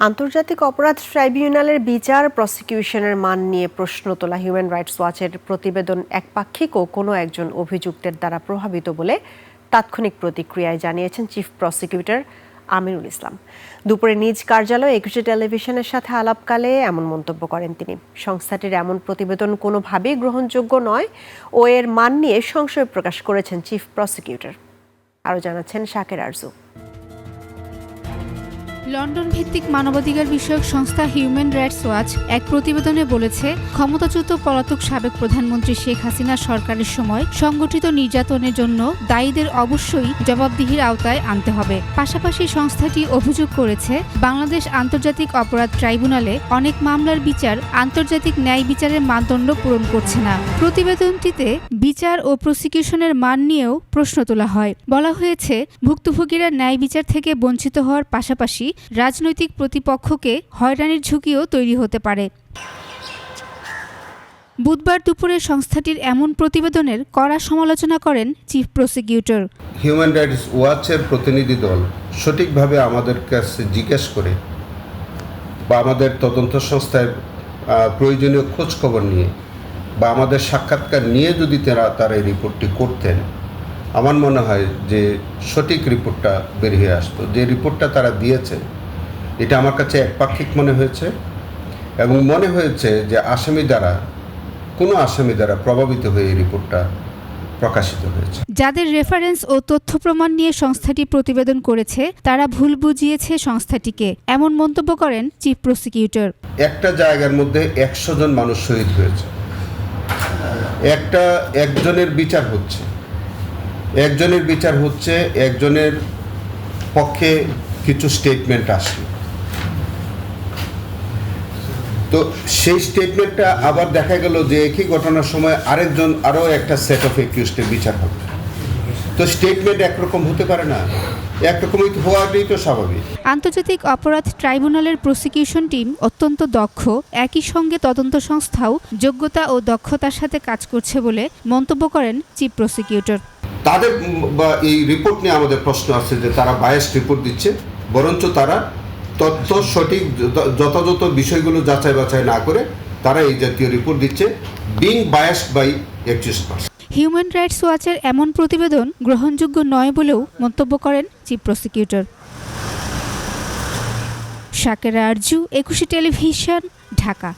আন্তর্জাতিক অপরাধ ট্রাইব্যুনালের বিচার প্রসিকিউশনের মান নিয়ে প্রশ্ন তোলা হিউম্যান রাইটস ওয়াচের প্রতিবেদন একপাক্ষিক ও কোনো একজন অভিযুক্তের দ্বারা প্রভাবিত বলে তাৎক্ষণিক প্রতিক্রিয়ায় জানিয়েছেন চিফ প্রসিকিউটর আমিরুল ইসলাম। দুপুরে নিজ কার্যালয়ে একুশে টেলিভিশনের সাথে আলাপকালে এমন মন্তব্য করেন তিনি। সংস্থাটির এমন প্রতিবেদন কোনোভাবেই গ্রহণযোগ্য নয় ও এর মান নিয়ে সংশয় প্রকাশ করেছেন চিফ প্রসিকিউটর। আরও জানাচ্ছেন শাকের আরজু। লন্ডন ভিত্তিক মানবাধিকার বিষয়ক সংস্থা হিউম্যান রাইটস ওয়াচ এক প্রতিবেদনে বলেছে, ক্ষমতাচ্যুত পলাতক সাবেক প্রধানমন্ত্রী শেখ হাসিনা সরকারের সময় সংগঠিত নির্যাতনের জন্য দায়ীদের অবশ্যই জবাবদিহির আওতায় আনতে হবে। পাশাপাশি সংস্থাটি অভিযোগ করেছে, বাংলাদেশ আন্তর্জাতিক অপরাধ ট্রাইব্যুনালে অনেক মামলার বিচার আন্তর্জাতিক ন্যায় বিচারের মানদণ্ড পূরণ করছে না। প্রতিবেদনটিতে বিচার ও প্রসিকিউশনের মান নিয়েও প্রশ্ন তোলা হয়। বলা হয়েছে, ভুক্তভোগীরা ন্যায় বিচার থেকে বঞ্চিত হওয়ার পাশাপাশি রাজনৈতিক প্রতিপক্ষকে হয়রানির ঝুঁকিও তৈরি হতে পারে। বুধবার দুপুরে সংস্থাটির এমন প্রতিবেদনের কড়া সমালোচনা করেন চিফ প্রসিকিউটর। হিউম্যান রাইটস ওয়াচের প্রতিনিধি দল সঠিকভাবে আমাদের কাছে জিজ্ঞেস করে বা আমাদের তদন্ত সংস্থায় প্রয়োজনীয় খোঁজ খবর নিয়ে বা আমাদের সাক্ষাৎকার নিয়ে যদি তারা এই রিপোর্টটি করতেন, আমার মনে হয় যে সঠিক রিপোর্টটা বেরিয়ে আসতো। যে রিপোর্টটা তারা দিয়েছে এটা আমার কাছে একপাক্ষিক মনে হয়েছে এবং মনে হয়েছে যে কোনো আসামি দ্বারা প্রভাবিত হয়ে এই রিপোর্টটা প্রকাশিত হয়েছে। যাদের রেফারেন্স ও তথ্য প্রমাণ নিয়ে সংস্থাটি প্রতিবেদন করেছে তারা ভুল বুঝিয়েছে সংস্থাটিকে, এমন মন্তব্য করেন চিফ প্রসিকিউটর। একটা জায়গার মধ্যে 100 জন মানুষ শহীদ হয়েছে, একজনের বিচার হচ্ছে, একজনের পক্ষে কিছু স্টেটমেন্ট আসে, তো সেই স্টেটমেন্টটা আবার দেখা গেল যে একই ঘটনার সময় আরও একটা সেট অফ একিউজডের বিচার হবে। তো স্টেটমেন্ট একরকম হতে পারে না, একরকমই হওয়াটাই তো স্বাভাবিক। আন্তর্জাতিক অপরাধ ট্রাইব্যুনালের প্রসিকিউশন টিম অত্যন্ত দক্ষ, একই সঙ্গে তদন্ত সংস্থাও যোগ্যতা ও দক্ষতার সাথে কাজ করছে বলে মন্তব্য করেন চিফ প্রসিকিউটর। তাদের এই রিপোর্ট নিয়ে আমাদের প্রশ্ন আছে যে তারা বায়াসড রিপোর্ট দিচ্ছে, বরঞ্চ তারা তথ্য সঠিক যথাযথ বিষয়গুলো যাচাই বাছাই না করে তারা এই জাতীয় রিপোর্ট দিচ্ছে, being biased by accused person. Human rights ওয়াচের এমন প্রতিবেদন গ্রহণযোগ্য নয় বলেও মন্তব্য করেন চিফ প্রসিকিউটর। শাকের আরজু, একুশে টেলিভিশন, ঢাকা।